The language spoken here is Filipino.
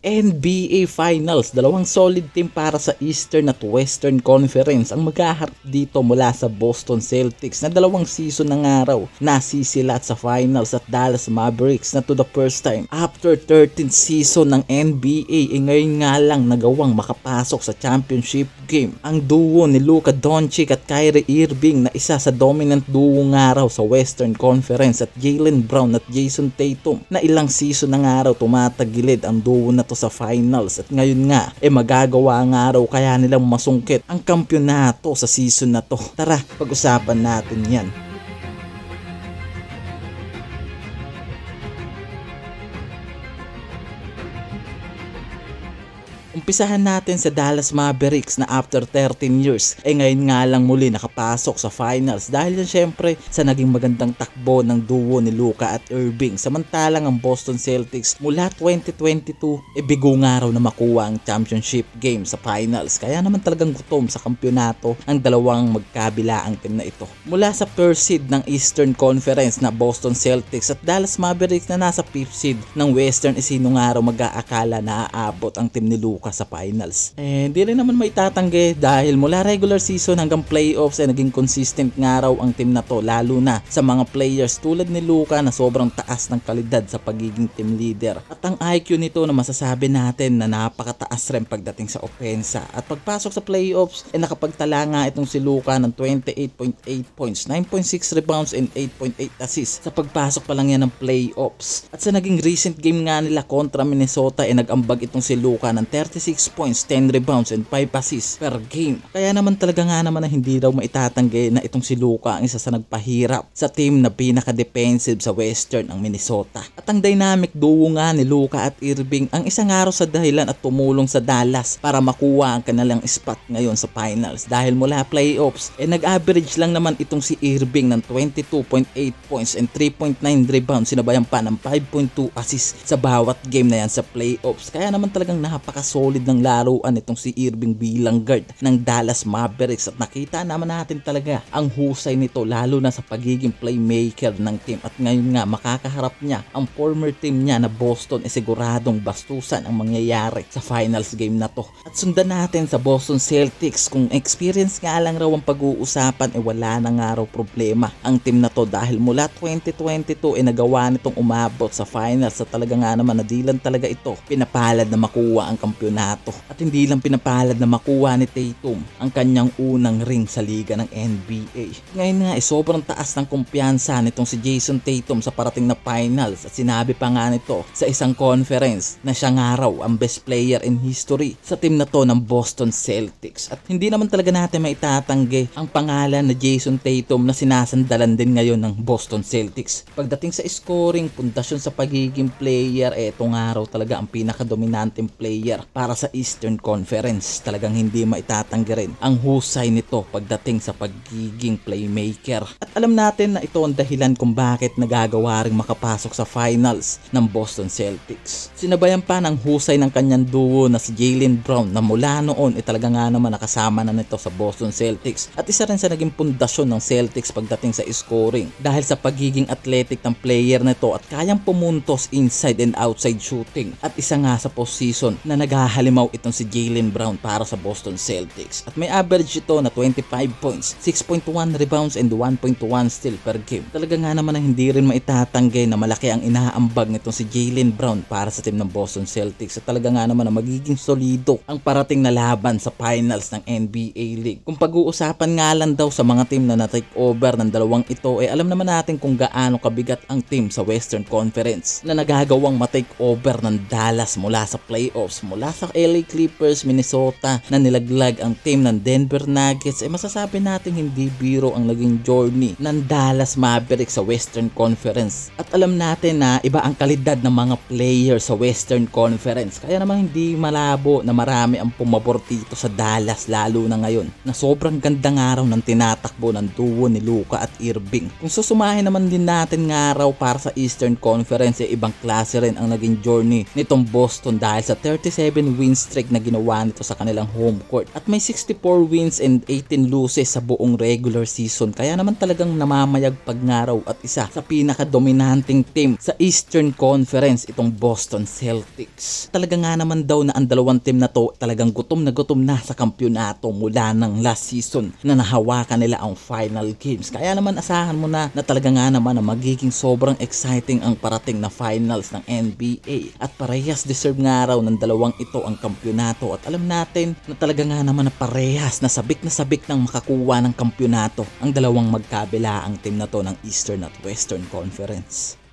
NBA Finals, dalawang solid team para sa Eastern at Western Conference ang maghaharap dito mula sa Boston Celtics na dalawang season ng araw nasisilat sa Finals at Dallas Mavericks na to the first time after 13th season ng NBA ngayon nga lang nagawang makapasok sa championship game ang duo ni Luka Doncic at Kyrie Irving na isa sa dominant duo ng araw sa Western Conference at Jaylen Brown at Jason Tatum na ilang season ng araw tumatagilid ang duo na to sa finals at ngayon nga magagawa ang araw kaya nilang masungkit ang kampyonato sa season na to. Tara, pag-usapan natin yan. Umpisahan natin sa Dallas Mavericks na after 13 years ngayon nga lang muli nakapasok sa finals dahil yan syempre sa naging magandang takbo ng duo ni Luka at Irving. Samantalang ang Boston Celtics mula 2022 bigo nga raw na makuha ang championship game sa finals. Kaya naman talagang gutom sa kampyonato ang dalawang magkabilaang team na ito. Mula sa first seed ng Eastern Conference na Boston Celtics at Dallas Mavericks na nasa 5th seed ng Western sino nga raw mag-aakala na aabot ang team ni Luka sa finals. Hindi rin naman maitatanggi dahil mula regular season hanggang playoffs naging consistent nga raw ang team na to lalo na sa mga players tulad ni Luka na sobrang taas ng kalidad sa pagiging team leader. At ang IQ nito na masasabi natin na napakataas rin pagdating sa opensa. At pagpasok sa playoffs nakapagtala nga itong si Luka ng 28.8 points, 9.6 rebounds and 8.8 assists sa pagpasok pa lang yan ng playoffs. At sa naging recent game nga nila kontra Minnesota nag-ambag itong si Luka ng 36 points, 10 rebounds and 5 assists per game. Kaya naman talaga nga naman na hindi daw maitatanggi na itong si Luka ang isa sa nagpahirap sa team na pinaka-defensive sa Western ang Minnesota. At ang dynamic duo nga ni Luka at Irving ang isang araw sa dahilan at tumulong sa Dallas para makuha ang kanilang spot ngayon sa finals dahil mula playoffs nag-average lang naman itong si Irving ng 22.8 points and 3.9 rebounds sinabayan pa ng 5.2 assists sa bawat game na yan sa playoffs. Kaya naman talagang napaka-solid ng laruan itong si Irving bilang guard ng Dallas Mavericks at nakita naman natin talaga ang husay nito lalo na sa pagiging playmaker ng team at ngayon nga makakaharap niya ang former team niya na Boston siguradong bastusan ang mangyayari sa finals game na to. At sundan natin sa Boston Celtics kung experience nga lang raw ang pag-uusapan wala na nga raw problema ang team na to dahil mula 2022 nagawa nitong umabot sa finals at talaga nga naman nadilan talaga ito pinapalad na makuha ang kampyonato at hindi lang pinapalad na makuha ni Tatum ang kanyang unang ring sa liga ng NBA. Ngayon nga sobrang taas ng kumpiyansa nitong si Jason Tatum sa parating na finals at sinabi pa nga nito sa isang conference na siya nga raw ang best player in history sa team na to ng Boston Celtics. At hindi naman talaga natin maitatanggi ang pangalan na Jason Tatum na sinasandalan din ngayon ng Boston Celtics. Pagdating sa scoring, pundasyon sa pagiging player, ito nga raw talaga ang pinakadominanteng player para sa Eastern Conference. Talagang hindi maitatanggi rin ang husay nito pagdating sa pagiging playmaker. At alam natin na ito ang dahilan kung bakit nagagawa ring makapasok sa finals ng Boston Celtics. Sinabayan pa ng husay ng kanyang duo na si Jaylen Brown na mula noon talaga nga naman nakasama na nito sa Boston Celtics at isa rin sa naging pundasyon ng Celtics pagdating sa scoring dahil sa pagiging athletic ng player nito at kayang pumuntos inside and outside shooting at isa nga sa postseason na naghahalimaw itong si Jaylen Brown para sa Boston Celtics at may average ito na 25 points, 6.1 rebounds and 1.1 steal per game. Talaga nga naman na hindi rin maitatanggi na malaki ang inaambag nitong si Jaylen Brown para sa team ng Boston Celtics at talaga nga naman na magiging solido ang parating na laban sa finals ng NBA League. Kung pag-uusapan nga lang daw sa mga team na na-take over ng dalawang ito alam naman natin kung gaano kabigat ang team sa Western Conference na nagagawang ma-take over ng Dallas mula sa playoffs, mula sa LA Clippers, Minnesota na nilaglag ang team ng Denver Nuggets masasabi natin hindi biro ang naging journey ng Dallas Mavericks sa Western Conference. At alam natin na iba ang kalidad ng mga players sa Western Conference kaya naman hindi malabo na marami ang pumabor dito sa Dallas lalo na ngayon na sobrang gandang araw ng tinatakbo ng duo ni Luka at Irving. Kung susumahin naman din natin nga raw para sa Eastern Conference ibang klase rin ang naging journey nitong Boston dahil sa 37 win streak na ginawa nito sa kanilang home court. At may 64 wins and 18 losses sa buong regular season. Kaya naman talagang namamayagpag nga raw at isa sa pinaka-dominanting team sa Eastern Conference itong Boston Celtics. Talaga nga naman daw na ang dalawang team na to talagang gutom na sa kampyonato mula ng last season na nahawakan nila ang final games. Kaya naman asahan mo na talaga nga naman na magiging sobrang exciting ang parating na finals ng NBA. At parehas deserve nga raw ng dalawang ito ang kampyonato. At alam natin na talaga nga naman na parehas na sabik ng makakuha ng kampyonato ang dalawang magkabila ang team na to ng Eastern at Western Conference.